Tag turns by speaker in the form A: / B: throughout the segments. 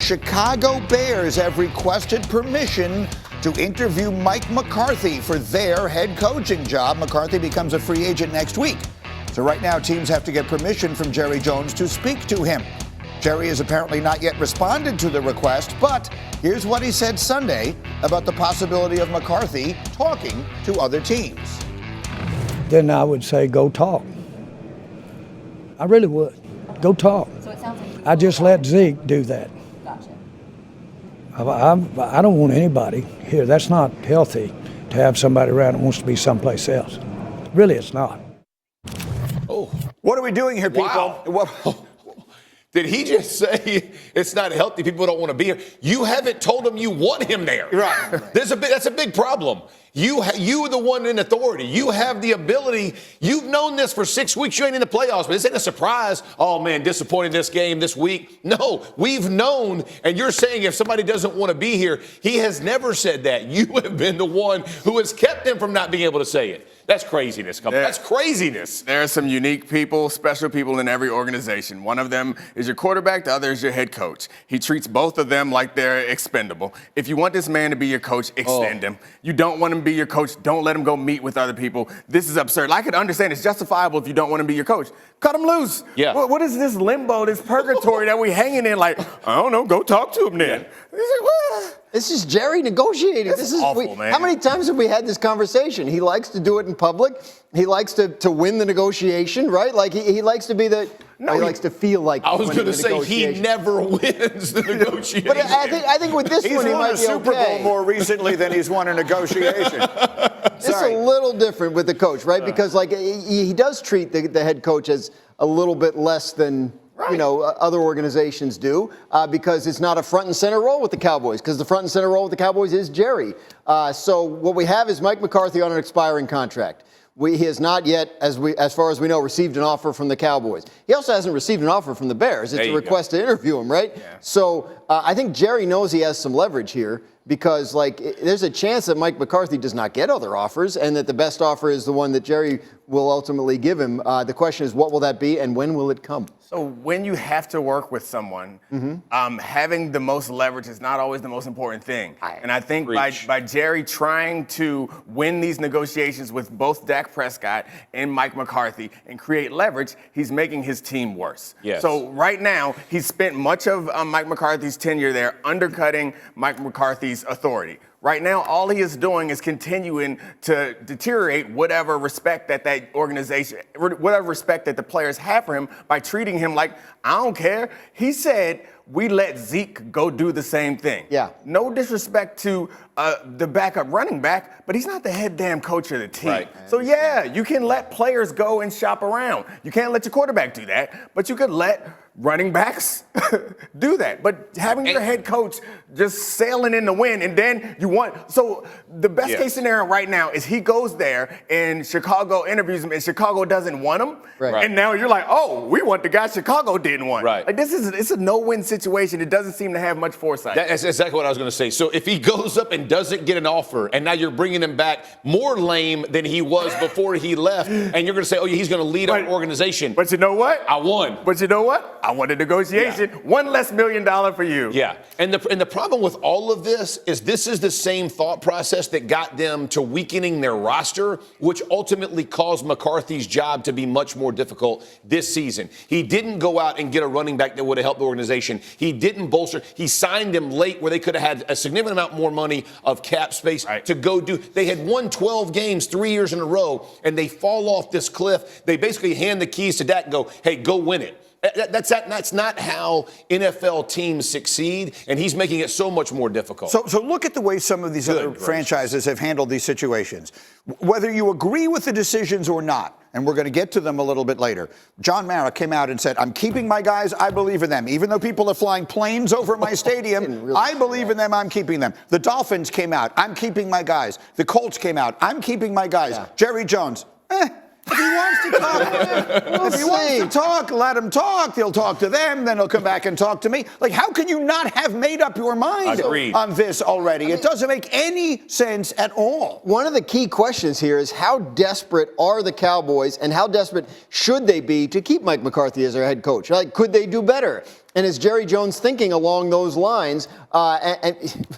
A: Chicago Bears have requested permission to interview Mike McCarthy for their head coaching job. McCarthy becomes a free agent next week. So right now, teams have to get permission from Jerry Jones to speak to him. Jerry has apparently not yet responded to the request, but here's what he said Sunday about the possibility of McCarthy talking to other teams.
B: Then I would say, go talk. I really would. Go talk.
C: So it sounds like
B: I just let Zeke do that.
C: Gotcha.
B: I don't want anybody here. That's not healthy to have somebody around that wants to be someplace else. Really, it's not.
A: Oh, what are we doing here, people?
D: Wow. Did he just say it's not healthy? People don't want to be here. You haven't told him you want him there.
A: Right.
D: That's a big problem. You are the one in authority. You have the ability. You've known this for 6 weeks. You ain't in the playoffs, but this ain't a surprise. Oh, man, disappointed this game this week. No, we've known, and you're saying if somebody doesn't want to be here, he has never said that. You have been the one who has kept him from not being able to say it. That's craziness. That's craziness.
E: There are some unique people, special people in every organization. One of them is your quarterback. The other is your head coach. He treats both of them like they're expendable. If you want this man to be your coach, extend him. You don't want him to be your coach, don't let him go meet with other people. This is absurd. I could understand it's justifiable if you don't want to be your coach. Cut him loose.
D: Yeah.
E: What is this limbo, this purgatory that we hanging in like, I don't know, go talk to him then.
F: This is Jerry negotiating.
E: This is awful, man.
F: How many times have we had this conversation? He likes to do it in public. He likes to win the negotiation, right? Like he likes to be the. No, he likes to feel like.
D: I was going to say he never wins the negotiation.
F: But I think with this
A: He's
F: one, he
A: won
F: might
A: a
F: be
A: Super Bowl
F: okay.
A: more recently than he's won a negotiation.
F: It's a little different with the coach, right? Because like he does treat the head coach as a little bit less than. Right. You know, other organizations do because it's not a front and center role with the Cowboys because the front and center role with the Cowboys is Jerry. So what we have is Mike McCarthy on an expiring contract. He has not yet, as far as we know, received an offer from the Cowboys. He also hasn't received an offer from the Bears. It's a request to interview him, right? Yeah. So I think Jerry knows he has some leverage here because, like, there's a chance that Mike McCarthy does not get other offers and that the best offer is the one that Jerry will ultimately give him. The question is, what will that be and when will it come?
E: So when you have to work with someone, having the most leverage is not always the most important thing. And I think by Jerry trying to win these negotiations with both Dak Prescott and Mike McCarthy and create leverage, he's making his team worse.
D: Yes.
E: So right now, he's spent much of Mike McCarthy's tenure there undercutting Mike McCarthy's authority. Right now, all he is doing is continuing to deteriorate whatever respect that organization, whatever respect that the players have for him by treating him like, I don't care. He said, we let Zeke go do the same thing.
F: Yeah.
E: No disrespect to the backup running back, but he's not the head damn coach of the team.
D: Right.
E: So, yeah, you can let players go and shop around. You can't let your quarterback do that, but you could let running backs do that. But having your head coach just sailing in the wind and then you want – so the best case scenario right now is he goes there and Chicago interviews him and Chicago doesn't want him.
F: Right.
E: And now you're like, oh, we want the guy Chicago didn't want.
D: Right.
E: Like it's a no-win situation. It doesn't seem to have much foresight.
D: That's exactly what I was going to say. So if he goes up and doesn't get an offer and now you're bringing him back more lame than he was before he left and you're going to say, oh, yeah, he's going to lead our organization.
E: But you know what?
D: I won.
E: But you know what? I won a negotiation. Yeah. $1 less $1 million for you.
D: Yeah. And the problem with all of this is the same thought process that got them to weakening their roster, which ultimately caused McCarthy's job to be much more difficult this season. He didn't go out and get a running back that would have helped the organization. He didn't bolster. He signed him late where they could have had a significant amount more money of cap space to go do. They had won 12 games 3 years in a row, and they fall off this cliff. They basically hand the keys to Dak and go, hey, go win it. That's not how NFL teams succeed, and he's making it so much more difficult.
A: So look at the way some of these other franchises have handled these situations. Whether you agree with the decisions or not, and we're going to get to them a little bit later, John Mara came out and said, I'm keeping my guys, I believe in them. Even though people are flying planes over my stadium, I believe in them, I'm keeping them. The Dolphins came out, I'm keeping my guys. The Colts came out, I'm keeping my guys. Yeah. Jerry Jones, if he wants to talk, wants to talk, let him talk. He'll talk to them, then he'll come back and talk to me. Like, how can you not have made up your mind on this already? It doesn't make any sense at all.
F: One of the key questions here is how desperate are the Cowboys and how desperate should they be to keep Mike McCarthy as their head coach? Like, could they do better? And is Jerry Jones thinking along those lines? And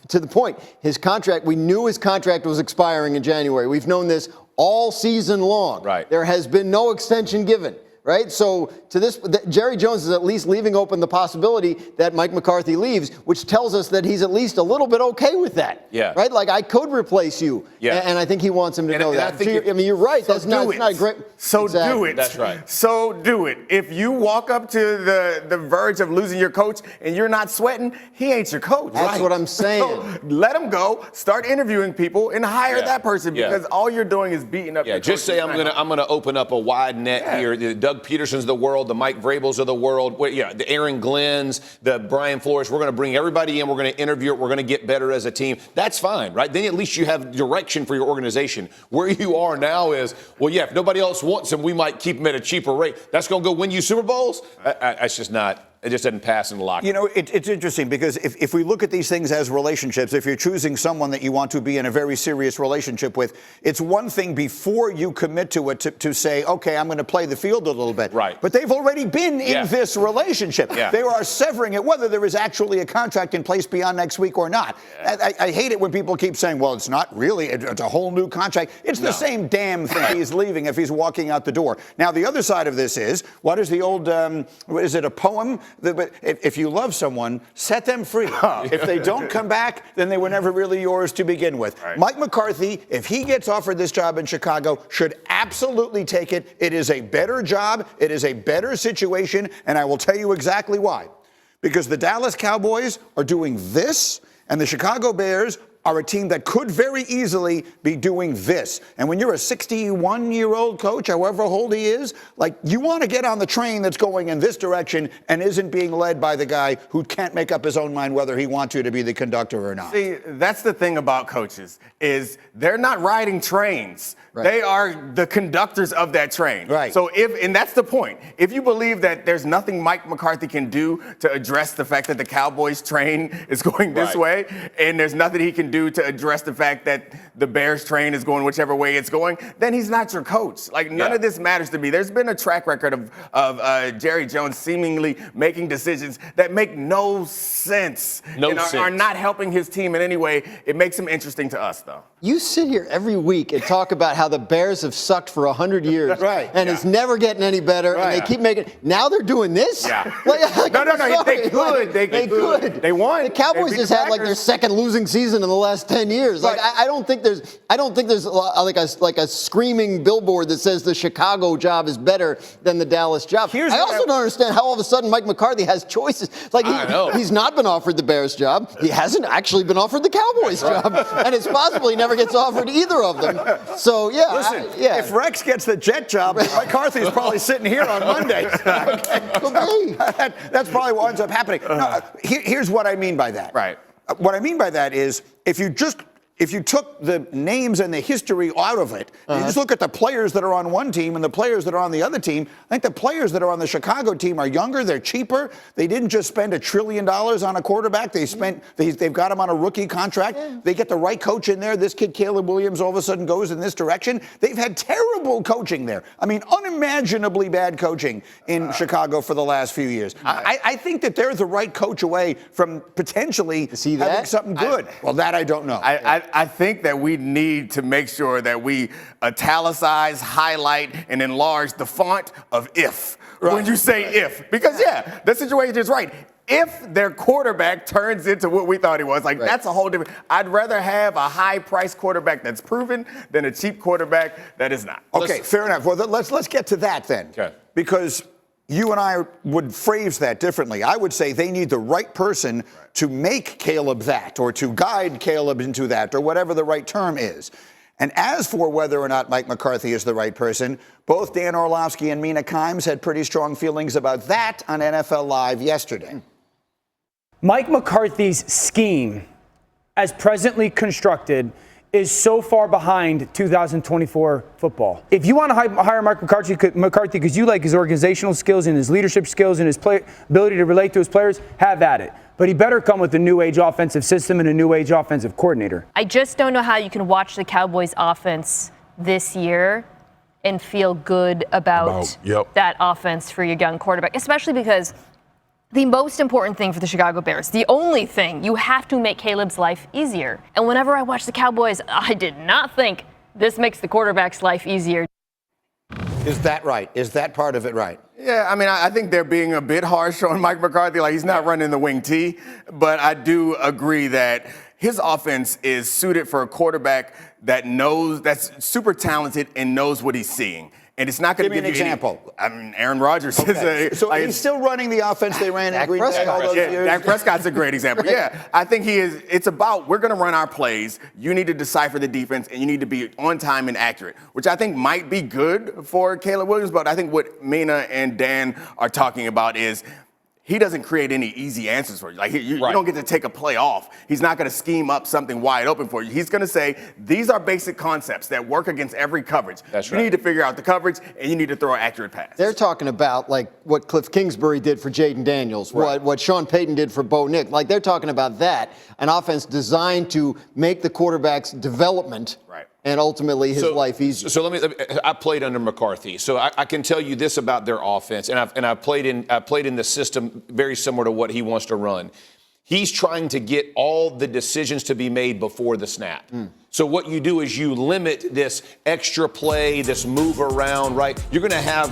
F: to the point, his contract, we knew his contract was expiring in January. We've known this all season long.
D: Right.
F: There has been no extension given. Right? So to this, Jerry Jones is at least leaving open the possibility that Mike McCarthy leaves, which tells us that he's at least a little bit okay with that.
D: Yeah.
F: Right? Like, I could replace you.
D: Yeah.
F: And I think he wants him to know that. I mean, you're right. That's not a great.
E: So
F: exactly.
E: do it.
D: That's right.
E: So do it. If you walk up to the verge of losing your coach and you're not sweating, he ain't your coach.
F: That's what I'm saying.
E: So let him go. Start interviewing people and hire that person because all you're doing is beating up.
D: Yeah, just say I'm gonna open up a wide net here. The Doug Petersons of the world, the Mike Vrabels of the world, the Aaron Glenns, the Brian Flores. We're going to bring everybody in. We're going to interview it. We're going to get better as a team. That's fine, right? Then at least you have direction for your organization. Where you are now is, well, yeah, if nobody else wants him, we might keep him at a cheaper rate. That's going to go win you Super Bowls? That's just not. It just doesn't pass in the locker room.
A: You know, it's interesting because if we look at these things as relationships, if you're choosing someone that you want to be in a very serious relationship with, it's one thing before you commit to it to say, okay, I'm going to play the field a little bit.
D: Right.
A: But they've already been in this relationship.
D: Yeah.
A: They are severing it, whether there is actually a contract in place beyond next week or not. Yeah. I hate it when people keep saying, well, it's not really, it's a whole new contract. It's the same damn thing. He's leaving if he's walking out the door. Now, the other side of this is, what is the old, is it a poem? But if you love someone, set them free. If they don't come back, then they were never really yours to begin with. Right. Mike McCarthy, if he gets offered this job in Chicago, should absolutely take it. It is a better job. It is a better situation. And I will tell you exactly why. Because the Dallas Cowboys are doing this, and the Chicago Bears are a team that could very easily be doing this. And when you're a 61-year-old coach, however old he is, like, you want to get on the train that's going in this direction and isn't being led by the guy who can't make up his own mind whether he wants you to be the conductor or not.
E: See, that's the thing about coaches, is they're not riding trains. Right. They are the conductors of that train.
A: Right.
E: So and that's the point. If you believe that there's nothing Mike McCarthy can do to address the fact that the Cowboys train is going this way, and there's nothing he can do to address the fact that the Bears train is going whichever way it's going, then he's not your coach. Like, none of this matters to me. There's been a track record of Jerry Jones seemingly making decisions that make no sense are not helping his team in any way. It makes him interesting to us, though.
F: You sit here every week and talk about how the Bears have sucked for 100 years.
A: Right.
F: And it's never getting any better. Right. And they keep making. Now they're doing this?
E: Yeah.
F: No.
E: They could. They could. They won.
F: The Cowboys just had like their second losing season in the last 10 years. Like, I don't think there's like a screaming billboard that says the Chicago job is better than the Dallas job. I also don't understand how all of a sudden Mike McCarthy has choices. Like, he's not been offered the Bears job. He hasn't actually been offered the Cowboys job. And it's possible he never gets offered either of them. So, yeah.
A: Listen, if Rex gets the Jet job, McCarthy's probably sitting here on Monday. That's probably what ends up happening. No, here's what I mean by that.
E: Right.
A: What I mean by that is, if you took the names and the history out of it, you just look at the players that are on one team and the players that are on the other team, I think the players that are on the Chicago team are younger, they're cheaper. They didn't just spend $1 trillion on a quarterback. They've got him on a rookie contract. Yeah. They get the right coach in there. This kid, Caleb Williams, all of a sudden goes in this direction. They've had terrible coaching there. I mean, unimaginably bad coaching in Chicago for the last few years. I think that they're the right coach away from potentially having something good. Well, that I don't know.
E: I think that we need to make sure that we italicize, highlight, and enlarge the font of if when you say if. Because, the situation is right. If their quarterback turns into what we thought he was, that's a whole different. I'd rather have a high-priced quarterback that's proven than a cheap quarterback that is not.
A: Okay, fair enough. Well, let's get to that then. Okay. Because you and I would phrase that differently. I would say they need the right person to make Caleb that, or to guide Caleb into that, or whatever the right term is. And as for whether or not Mike McCarthy is the right person, both Dan Orlovsky and Mina Kimes had pretty strong feelings about that on NFL Live yesterday.
C: Mike McCarthy's scheme, as presently constructed, is so far behind 2024 football. If you want to hire Mike McCarthy because you like his organizational skills and his leadership skills and his ability to relate to his players, have at it. But he better come with a new age offensive system and a new age offensive coordinator.
G: I just don't know how you can watch the Cowboys offense this year and feel good about that offense for your young quarterback, especially because the most important thing for the Chicago Bears, the only thing, you have to make Caleb's life easier. And whenever I watch the Cowboys, I did not think this makes the quarterback's life easier.
A: Is that right? Is that part of it right?
E: Yeah, I mean, I think they're being a bit harsh on Mike McCarthy. Like, he's not running the wing T, but I do agree that his offense is suited for a quarterback that's super talented and knows what he's seeing. And it's not going to give
A: me an
E: you
A: example.
E: I mean, Aaron Rodgers
A: Okay.
E: is
A: So he's still running the offense they ran in Green Bay all those years?
E: Dak Prescott's a great example. Yeah, I think he is. It's about, we're going to run our plays. You need to decipher the defense, and you need to be on time and accurate, which I think might be good for Caleb Williams. But I think what Mina and Dan are talking about is he doesn't create any easy answers for you. Like, you don't get to take a play off. He's not going to scheme up something wide open for you. He's going to say, these are basic concepts that work against every coverage.
D: That's
E: You need to figure out the coverage, and you need to throw an accurate pass.
F: They're talking about like what Cliff Kingsbury did for Jaden Daniels, what Sean Payton did for Bo Nick. Like, they're talking about that, an offense designed to make the quarterback's development and ultimately his life easier.
D: So I played under McCarthy, so I can tell you this about their offense, and I played in the system very similar to what he wants to run. He's trying to get all the decisions to be made before the snap. So what you do is you limit this extra play, this move around, right? You're going to have,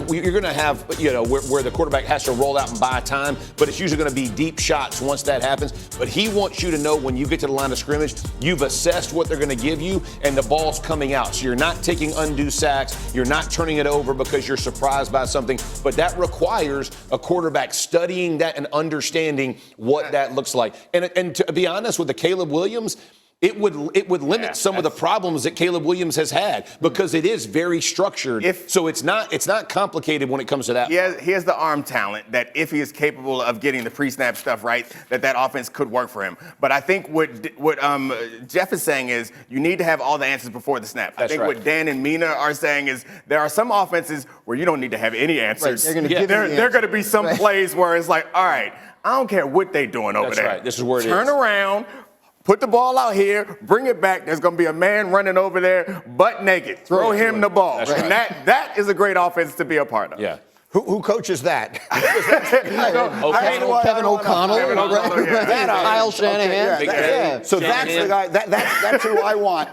D: you know, where the quarterback has to roll out and buy time, but it's usually going to be deep shots once that happens. But he wants you to know when you get to the line of scrimmage, you've assessed what they're going to give you, and the ball's coming out. So you're not taking undue sacks. You're not turning it over because you're surprised by something. But that requires a quarterback studying that and understanding what that looks like. And to be honest with the Caleb Williams, it would limit some of the problems that Caleb Williams has had because it is very structured. So it's not complicated when it comes to that.
E: He has the arm talent that if he is capable of getting the pre-snap stuff right, that offense could work for him. But I think what Jeff is saying is you need to have all the answers before the snap. I think what Dan and Mina are saying is there are some offenses where you don't need to have any answers.
F: They're going to give you
E: There are going to be some plays where it's like, all right, I don't care what they're doing over there.
D: That's right. This is where it is.
E: Turn around. Put the ball out here, bring it back. There's going to be a man running over there, butt naked. Throw him the ball.
D: That's
E: and
D: right.
E: that is a great offense to be a part of.
D: Yeah.
A: Who coaches that?
F: Kevin O'Connell,
E: yeah.
F: Kyle Shanahan.
A: So that's the guy. That's who I want.